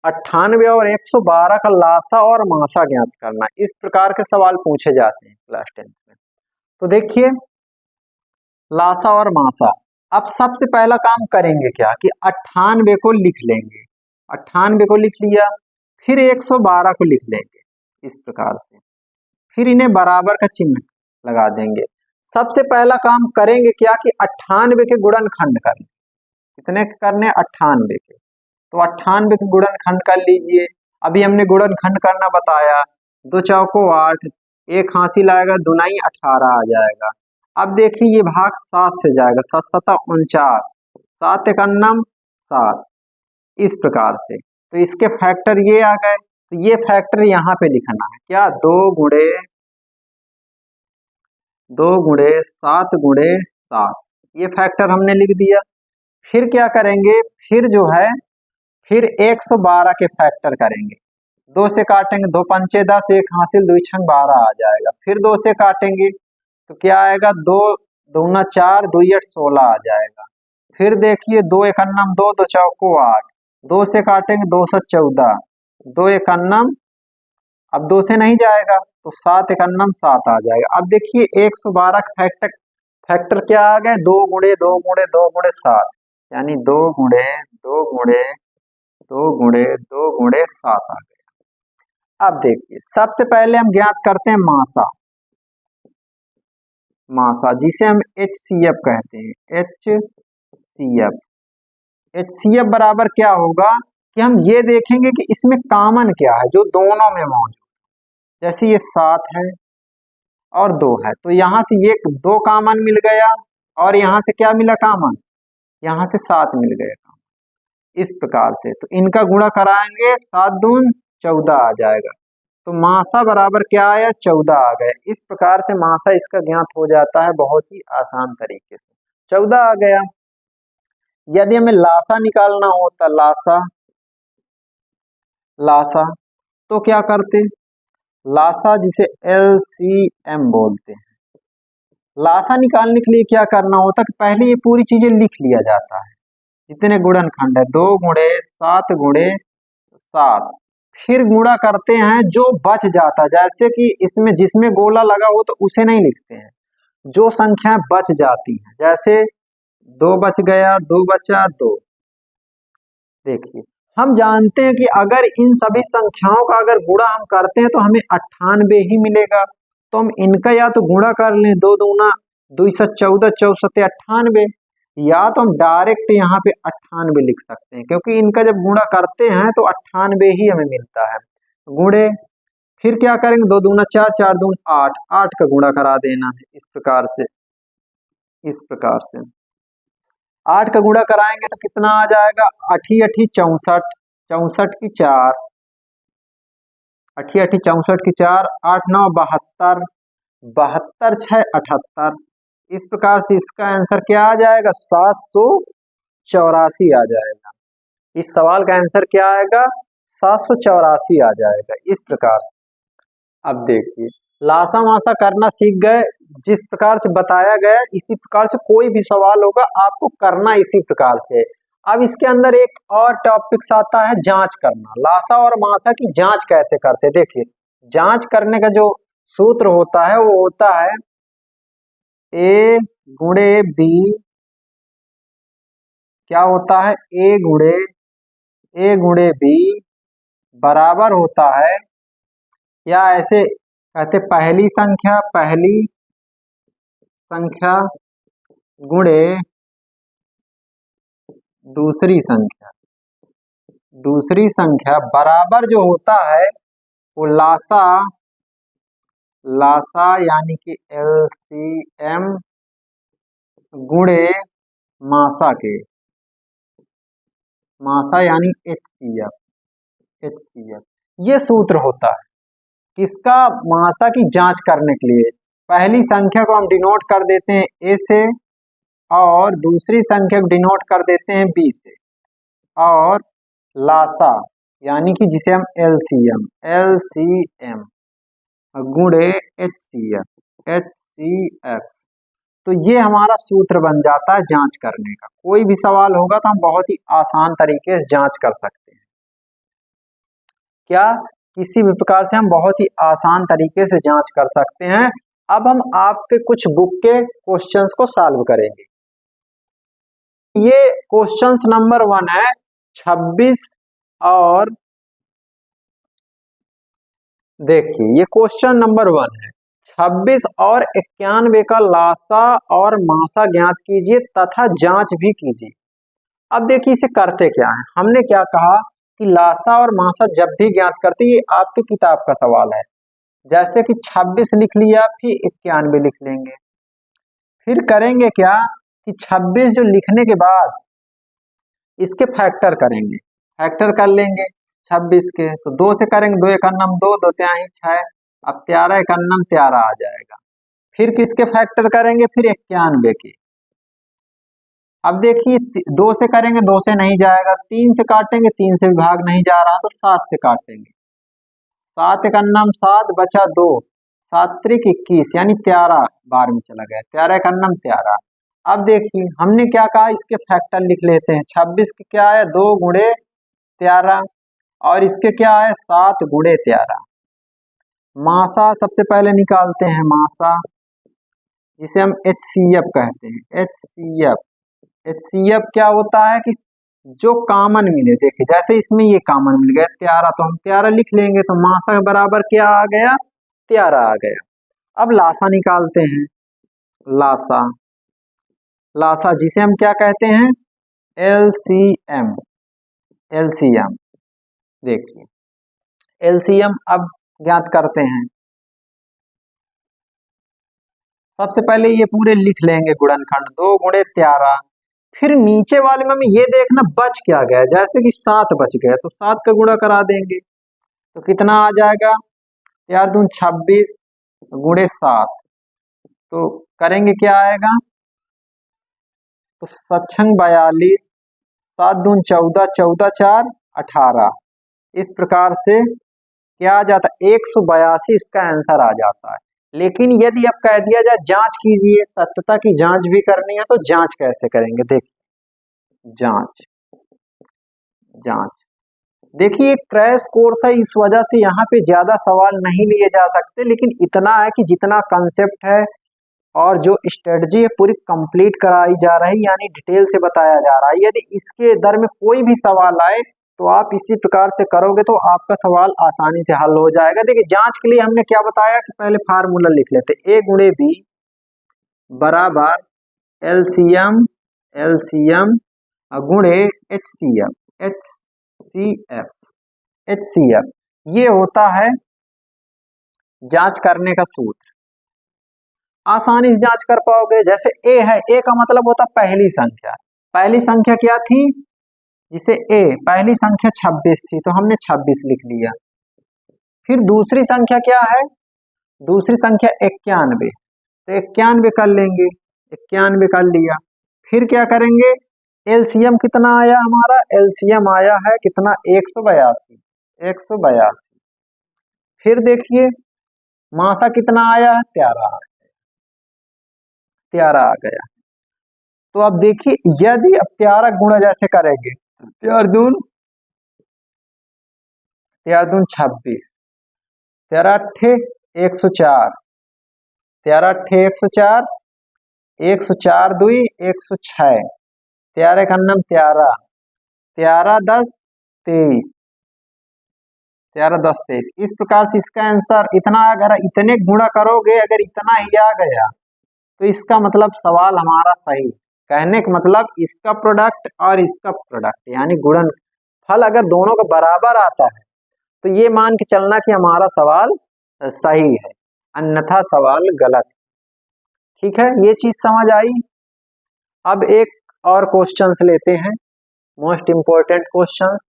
Speaker 1: 98 और 112 का लासा और मासा ज्ञात करना। इस प्रकार के सवाल पूछे जाते हैं क्लास 10 में। तो देखिए, लासा और मासा, अब सबसे पहला काम करेंगे क्या कि 98 को लिख लेंगे, 98 को लिख लिया, फिर 112 को लिख लेंगे इस प्रकार से, फिर इन्हें बराबर का चिन्ह लगा देंगे। सबसे पहला काम करेंगे क्या कि 98 के गुणनखंड करने, कितने करने, 98 के, तो 98 के गुणनखंड कर लीजिए। अभी हमने गुणनखंड करना बताया, 2 चौको 8, एक हासिल आएगा, दुनाई 18 आ जाएगा। अब देखिए, ये भाग 7 से जाएगा, 7 सता 49, 7 एक अन्नम 7, इस प्रकार से। तो इसके फैक्टर ये आ गए, तो ये फैक्टर यहाँ पे लिखना है क्या, 2 गुणे 7 गुणे 7, ये फैक्टर हमने लिख दिया। फिर क्या करेंगे, फिर जो है फिर 112 के फैक्टर करेंगे, 2 से काटेंगे, 2 पंचे 10, एक हासिल, 2 छंग 12 आ जाएगा। फिर 2 से काटेंगे तो क्या आएगा, 2 दूना 4, 2 8 16 आ जाएगा। फिर देखिए 2 एकन्नम 2, 2 चौको 8, 2 से काटेंगे 214, 2 एकन्नम, अब 2 से नहीं जाएगा तो 7 एकन्नम 7 आ जाएगा। अब देखिए 112 का फैक्टर क्या आ गए, 2 गुणे 2 गुणे 2 गुणे 7, यानी 2 गुणे 2 गुणे 2 गुणे 2 गुणे 7 आ गया। अब देखिए सबसे पहले हम ज्ञात करते हैं मासा, मासा जिसे हम HCF कहते हैं, HCF। HCF बराबर क्या होगा कि हम ये देखेंगे कि इसमें कॉमन क्या है जो दोनों में मौजूद, जैसे ये 7 है और 2 है, तो यहाँ से ये 2 कॉमन मिल गया और यहाँ से क्या मिला कॉमन, यहाँ से 7 मिल गया कॉमन। इस प्रकार से तो इनका गुणा कराएंगे 7 दून 14 आ जाएगा, तो मासा बराबर क्या आया 14 आ गए। इस प्रकार से मासा इसका ज्ञात हो जाता है बहुत ही आसान तरीके से, 14 आ गया। यदि हमें लासा निकालना होता, लासा, लासा तो क्या करते, लासा जिसे LCM बोलते हैं, लासा निकालने के लिए क्या करना होता है कि पहले ये पूरी चीजें लिख लिया जाता है, जितने गुणनखंड है 2 गुणे 7 गुणे 7, फिर गुणा करते हैं जो बच जाता है, जैसे कि इसमें जिसमें गोला लगा हो तो उसे नहीं लिखते हैं, जो संख्याएं बच जाती हैं, जैसे 2 बच गया, 2 बचा 2। देखिए हम जानते हैं कि अगर इन सभी संख्याओं का अगर गुणा हम करते हैं तो हमें 98 ही मिलेगा, तो हम इनका या तो गुणा कर लें, 2 दूना 214, 4 98, या तो हम डायरेक्ट यहाँ पे 98 लिख सकते हैं, क्योंकि इनका जब गुणा करते हैं तो 98 ही हमें मिलता है। गुणे फिर क्या करेंगे, 2 दूना 4, 4 दून 8, 8 का गुणा करा देना है, इस प्रकार से, इस प्रकार से 8 का गुणा कराएंगे तो कितना आ जाएगा, 8 8 64, 64 की 4, 8 8 64 की 4, 8 9 72, 72 6 78। इस प्रकार से इसका आंसर क्या आ जाएगा, 784 आ जाएगा। इस सवाल का आंसर क्या आएगा, 784 आ जाएगा। इस प्रकार से अब देखिए लासा मासा करना सीख गए, जिस प्रकार से बताया गया इसी प्रकार से कोई भी सवाल होगा आपको करना इसी प्रकार से। अब इसके अंदर एक और टॉपिक्स आता है जांच करना, लासा और मासा की जांच कैसे करते। देखिए जांच करने का जो सूत्र होता है वो होता है A गुणे B, क्या होता है A गुणे B बराबर होता है, या ऐसे कहते पहली संख्या गुणे दूसरी संख्या बराबर जो होता है वो लासा यानी कि LCM गुणे मासा के, मासा यानी HCF। ये सूत्र होता है किसका, मासा की जांच करने के लिए। पहली संख्या को हम डिनोट कर देते हैं A से और दूसरी संख्या को डिनोट कर देते हैं B से, और लासा यानी कि जिसे हम LCM गुणे HCF, तो ये हमारा सूत्र बन जाता है जांच करने का। कोई भी सवाल होगा तो हम बहुत ही आसान तरीके से जांच कर सकते हैं, क्या किसी भी प्रकार से हम बहुत ही आसान तरीके से जांच कर सकते हैं। अब हम आपके कुछ बुक के क्वेश्चंस को सॉल्व करेंगे। ये क्वेश्चंस नंबर 1 है 26, और देखिए ये क्वेश्चन नंबर 1 है 26 और 91 का लासा और मासा ज्ञात कीजिए तथा जांच भी कीजिए। अब देखिए इसे करते क्या है, हमने क्या कहा कि लासा और मासा जब भी ज्ञात करते, ये आपकी किताब का सवाल है, जैसे कि 26 लिख लिया फिर 91 लिख लेंगे, फिर करेंगे क्या कि 26 जो लिखने के बाद इसके फैक्टर करेंगे, फैक्टर कर लेंगे 26 के, तो 2 से करेंगे 2 एकन्नम 2, 2 तिहाई 6, अब 13 एकन्नम 13 आ जाएगा। फिर किसके फैक्टर करेंगे, फिर 91 के। अब देखिए 2 से करेंगे 2 से नहीं जाएगा, 3 से काटेंगे 3 से भी भाग नहीं जा रहा तो 7 से काटेंगे, 7 एकन्नम 7 बचा 2, 7 त्रिक 21 यानी 13 बार में चला गया, 13 एकन्नम 13, अब देखिए हमने क्या कहा, इसके फैक्टर लिख लेते हैं। 26 के क्या है, 2 गुणे 13, और इसके क्या है, 7 गुणे 13। मासा सबसे पहले निकालते हैं, मासा जिसे हम HCF कहते हैं। HCF क्या होता है कि जो कॉमन मिले, देखिए जैसे इसमें ये कॉमन मिल गया 13, तो हम 13 लिख लेंगे, तो मासा के बराबर क्या आ गया, 13 आ गया। अब लासा निकालते हैं, लासा लासा जिसे हम क्या कहते हैं, LCM। LCM देखिए, LCM अब ज्ञात करते हैं। सबसे पहले ये पूरे लिख लेंगे गुणनखंड, 2 गुणे 13। फिर नीचे वाले में हमें ये देखना बच क्या गया, जैसे कि 7 बच गया तो 7 का गुणा करा देंगे, तो कितना आ जाएगा, 4 दून 26 गुणे 7, तो करेंगे क्या आएगा, तो 7 42, 7 दून 14, 14 4 18। इस प्रकार से क्या आ जाता है, 182 इसका आंसर आ जाता है। लेकिन यदि अब कह दिया जाए जांच कीजिए, सत्यता की जांच भी करनी है, तो जांच कैसे करेंगे, देखिए जांच जांच देखिए क्रैश कोर्स है, इस वजह से यहाँ पे ज्यादा सवाल नहीं लिए जा सकते, लेकिन इतना है कि जितना कंसेप्ट है और जो स्ट्रेटजी है पूरी कंप्लीट कराई जा रही है, यानी डिटेल से बताया जा रहा है। यदि इसके दर में कोई भी सवाल आए तो आप इसी प्रकार से करोगे तो आपका सवाल आसानी से हल हो जाएगा। देखिए जांच के लिए हमने क्या बताया कि पहले फार्मूला लिख लेते, A गुणे B बराबर LCM गुणे HCF। ये होता है जांच करने का सूत्र। आसानी से जांच कर पाओगे, जैसे A है, A का मतलब होता पहली संख्या। पहली संख्या क्या थी, जिसे A पहली संख्या 26 थी, तो हमने 26 लिख लिया। फिर दूसरी संख्या क्या है, दूसरी संख्या 91, तो 91 कर लेंगे, 91 कर लिया। फिर क्या करेंगे, LCM कितना आया हमारा, LCM आया है कितना, 182। फिर देखिए मासा कितना आया है, 13 आ गया। तो अब देखिए यदि अब 13 गुणा जैसे करेंगे, 13 दून 26, 13 अट्ठे 104, 13 अट्ठे 104, 104 दुई 106, 13 का नाम 13, 13 10 23, 13 10 23। इस प्रकार से इसका आंसर इतना, अगर इतने गुणा करोगे अगर इतना ही आ गया तो इसका मतलब सवाल हमारा सही। कहने का मतलब इसका प्रोडक्ट और इसका प्रोडक्ट यानी गुणन फल अगर दोनों का बराबर आता है तो ये मान के चलना कि हमारा सवाल सही है, अन्यथा सवाल गलत। ठीक है, ये चीज समझ आई। अब एक और क्वेश्चंस लेते हैं, मोस्ट इंपोर्टेंट क्वेश्चंस।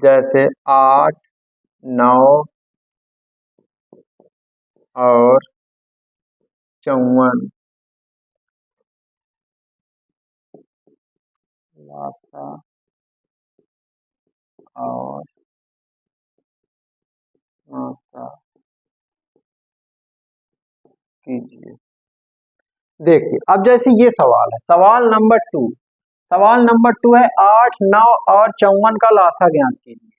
Speaker 1: जैसे 8 9 और 54 लाता और नाता कीजिए। देखिए अब जैसे ये सवाल है, सवाल नंबर 2 है 8 9 और 54 का लासा ज्ञात कीजिए।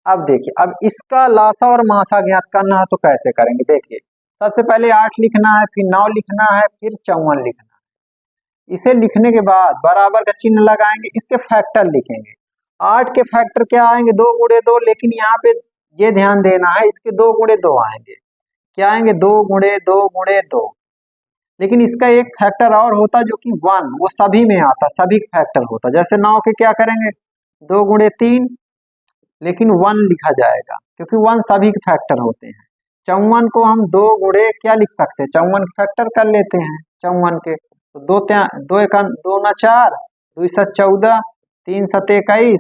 Speaker 1: अब देखिए अब इसका लासा और मासा ज्ञात करना है तो कैसे करेंगे, देखिए सबसे पहले 8 लिखना है, फिर 9 लिखना है, फिर 54 लिखना है। इसे लिखने के बाद बराबर का चिन्ह लगाएंगे, इसके फैक्टर लिखेंगे। 8 के फैक्टर क्या आएंगे, 2 गुणे 2, लेकिन यहाँ पे ये ध्यान देना है इसके 2 गुणे 2 आएंगे। क्या आएंगे, 2 गुणे 2 गुणे 2। लेकिन इसका एक फैक्टर और होता जो कि 1, वो सभी में आता, सभी फैक्टर होता। जैसे 9 के क्या करेंगे, 2 गुणे 3, लेकिन 1 लिखा जाएगा क्योंकि 1 सभी के फैक्टर होते हैं। 54 को हम 2 गुणे क्या लिख सकते हैं, 54 के फैक्टर कर लेते हैं 54 के, तो 2 एक 2 ना 4, 2 7 14, 3 7 21,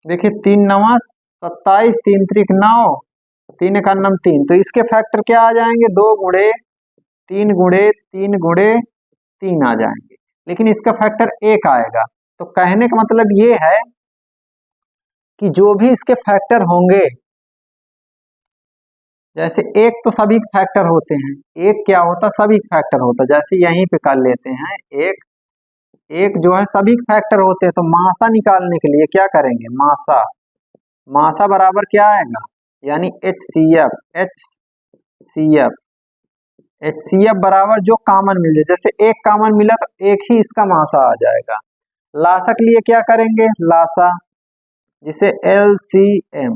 Speaker 1: देखिए 3 9 27, 3 त्रिक 9, 3 एक नम 3, तो इसके फैक्टर क्या आ जाएंगे, 2 गुणे 3 गुणे 3 गुणे 3 आ जाएंगे, लेकिन इसका फैक्टर 1 आएगा। तो कहने का मतलब ये है कि जो भी इसके फैक्टर होंगे, जैसे एक तो सभी फैक्टर होते हैं, एक क्या होता, सभी फैक्टर होता, जैसे यहीं पे कर लेते हैं, एक एक जो है सभी फैक्टर होते हैं, तो मासा निकालने के लिए क्या करेंगे, मासा, मासा बराबर क्या आएगा, यानी HCF, HCF, HCF बराबर जो कॉमन मिल जाए, जैसे एक कॉमन मिला तो एक ही इसका मासा आ जाएगा। लासा के लिए क्या करेंगे, लासा, जिसे LCM,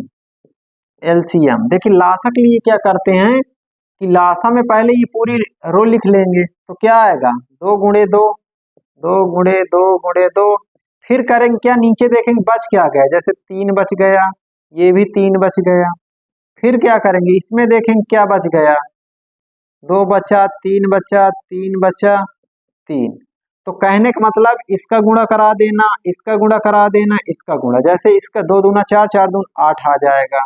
Speaker 1: LCM, देखिए लासा के लिए क्या करते हैं कि लासा में पहले ये पूरी रो लिख लेंगे, तो क्या आएगा, 2 गुणे 2, 2 गुणे 2 गुणे 2, फिर करेंगे क्या, नीचे देखेंगे बच क्या गया, जैसे 3 बच गया, ये भी 3 बच गया, फिर क्या करेंगे, इसमें देखेंगे क्या बच गया, 2 बचा, 3 बचा, 3 बचा, 3। तो कहने का मतलब इसका गुणा करा देना, इसका गुणा करा देना, इसका गुणा, जैसे इसका 2 दूना 4, 4 दूना 8 आ जाएगा,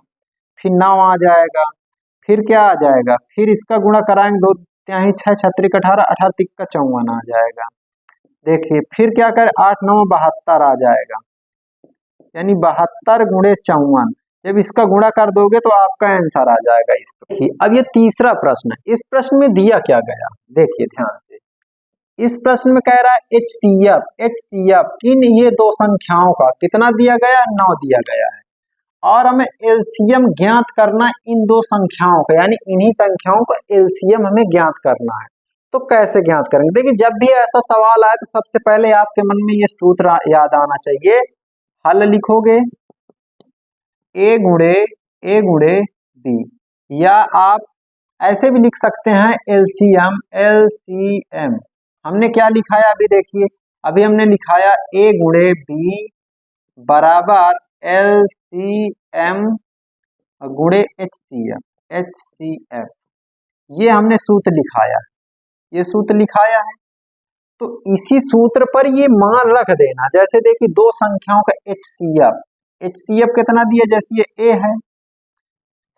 Speaker 1: फिर 9 आ जाएगा, फिर क्या आ जाएगा, फिर इसका गुणा कराएंगे, 2 त्याही 6, 6 त्रिक 18, 18 तिक का 54 आ जाएगा। देखिए फिर क्या करें, 8 9 72 आ जाएगा, यानी 72 गुणे 54, जब इसका गुणा कर दोगे तो आपका आंसर आ जाएगा इस पर। अब ये तीसरा प्रश्न है, इस प्रश्न में दिया क्या गया, देखिए ध्यान से, इस प्रश्न में कह रहा है HCF, HCF किन ये दो संख्याओं का कितना दिया गया, 9 दिया गया है, और हमें LCM ज्ञात करना इन दो संख्याओं का, यानी इन्हीं संख्याओं का LCM हमें ज्ञात करना है। तो कैसे ज्ञात करेंगे, देखिए जब भी ऐसा सवाल आए तो सबसे पहले आपके मन में ये सूत्र याद आना चाहिए, हल लिखोगे ए गुणे बी, या आप ऐसे भी लिख सकते हैं LCM, LCM हमने क्या लिखा है अभी देखिए, अभी हमने लिखाया ए गुणे बी बराबर LCM गुणे HCF, HCF, ये हमने सूत्र लिखाया, ये सूत्र लिखाया है। तो इसी सूत्र पर ये मान रख देना, जैसे देखिए दो संख्याओं का HCF, HCF कितना दिया, जैसे ये A है,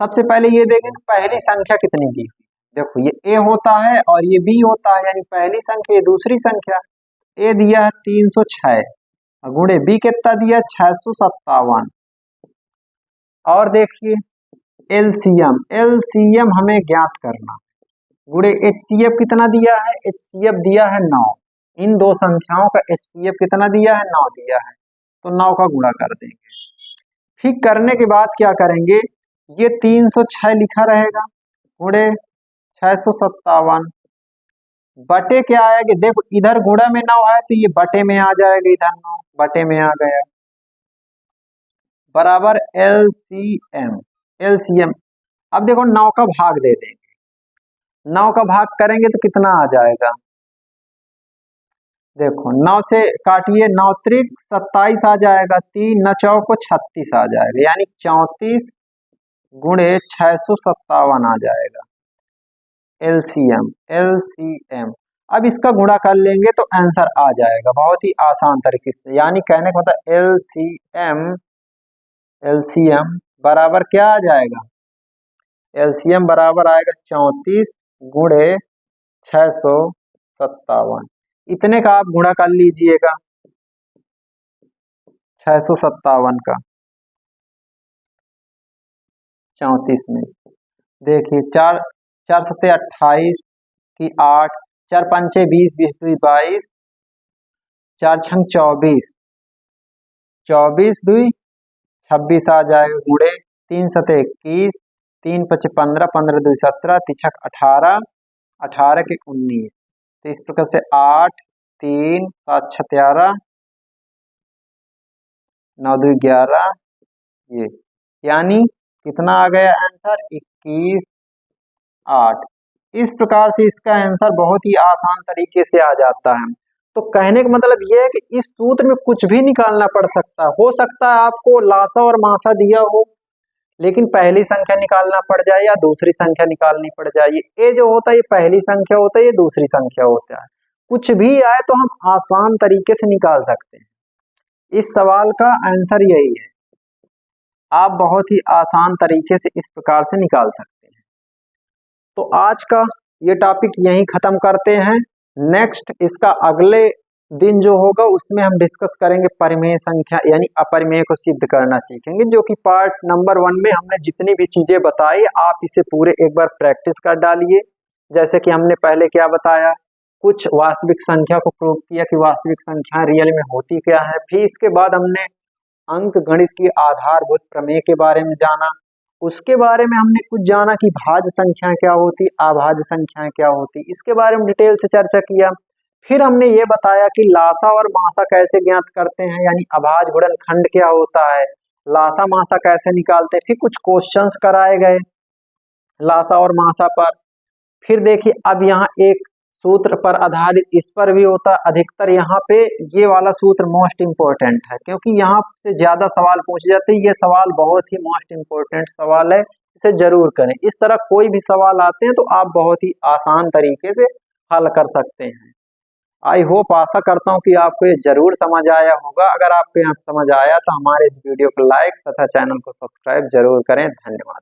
Speaker 1: सबसे पहले ये देखें पहली संख्या कितनी दी, देखो ये A होता है और ये B होता है, यानी पहली संख्या ये दूसरी संख्या, A दिया है 306 गुणे B कितना दिया 657, और देखिए LCM, LCM हमें ज्ञात करना, गुणे HCF कितना दिया है, HCF दिया है 9, इन दो संख्याओं का HCF कितना दिया है, 9 दिया है, तो 9 का गुणा कर देंगे। फिर करने के बाद क्या करेंगे, ये 306 लिखा रहेगा गुणे 657 बटे क्या आएगा, देखो इधर गुणा में 9 है तो ये बटे में आ जाएगा, इधर 9 बटे में आ गया, बराबर LCM, LCM। अब देखो 9 का भाग दे देंगे, 9 का भाग करेंगे तो कितना आ जाएगा, देखो 9 से काटिए, 9 त्रिक 27 आ जाएगा, 3 9 चौको 36 आ जाएगा, यानी 34 गुणे 657 आ जाएगा LCM, LCM। अब इसका गुणा कर लेंगे तो आंसर आ जाएगा बहुत ही आसान तरीके से, यानी कहने का मतलब LCM, LCM बराबर क्या आ जाएगा, LCM बराबर आएगा 34 गुणे 657, इतने का आप गुणा कर लीजिएगा 657 का 34 में, देखिए 4 4 सत्ते 28 की 8, 4 पंचे 20, 20 दुई 22, 4 छंग 24, 24 दुई 26 आ जाएगा, गुणे 3 सत्ते 21, 3 पचे 15, 15 दुई 17, तिछक 18, 18 के 19, तो इस प्रकार से 8 3 7 6 13, 9 दुई 11, ये यानी कितना आ गया आंसर 21 8। इस प्रकार से इसका आंसर बहुत ही आसान तरीके से आ जाता है। तो कहने का मतलब यह है कि इस सूत्र में कुछ भी निकालना पड़ सकता है, हो सकता है आपको लासा और मासा दिया हो लेकिन पहली संख्या निकालना पड़ जाए या दूसरी संख्या निकालनी पड़ जाए, ये जो होता है ये पहली संख्या होता है, ये दूसरी संख्या होता है, कुछ भी आए तो हम आसान तरीके से निकाल सकते हैं। इस सवाल का आंसर यही है। आप बहुत ही आसान तरीके से इस प्रकार से निकाल सकते हैं। तो आज का ये टॉपिक यहीं खत्म करते हैं। नेक्स्ट इसका अगले दिन जो होगा उसमें हम डिस्कस करेंगे परिमेय संख्या यानी अपरिमेय को सिद्ध करना सीखेंगे, जो कि पार्ट नंबर 1 में हमने जितनी भी चीजें बताई आप इसे पूरे एक बार प्रैक्टिस कर डालिए। जैसे कि हमने पहले क्या बताया, कुछ वास्तविक संख्या को प्रूव किया कि वास्तविक संख्या रियल में होती क्या है। फिर इसके बाद हमने अंक गणित की आधारभूत प्रमेय के बारे में जाना। उसके बारे में हमने कुछ जाना कि भाज्य संख्या क्या होती, अभाज्य संख्या क्या होती, इसके बारे में डिटेल से चर्चा किया। फिर हमने ये बताया कि लासा और मासा कैसे ज्ञात करते हैं, यानी अभाज्य गुणनखंड क्या होता है, लासा मासा कैसे निकालते हैं। फिर कुछ क्वेश्चंस कराए गए लासा और मासा पर। फिर देखिए अब यहाँ एक सूत्र पर आधारित इस पर भी होता है। अधिकतर यहाँ पे ये वाला सूत्र मोस्ट इम्पोर्टेंट है, क्योंकि यहाँ से ज्यादा सवाल पूछे जाते हैं। ये सवाल बहुत ही मोस्ट इम्पोर्टेंट सवाल है, इसे जरूर करें। इस तरह कोई भी सवाल आते हैं तो आप बहुत ही आसान तरीके से हल कर सकते हैं। आई होप, आशा करता हूँ कि आपको ये जरूर समझ आया होगा। अगर आपको यहाँ समझ आया तो हमारे इस वीडियो को लाइक तथा चैनल को सब्सक्राइब जरूर करें। धन्यवाद।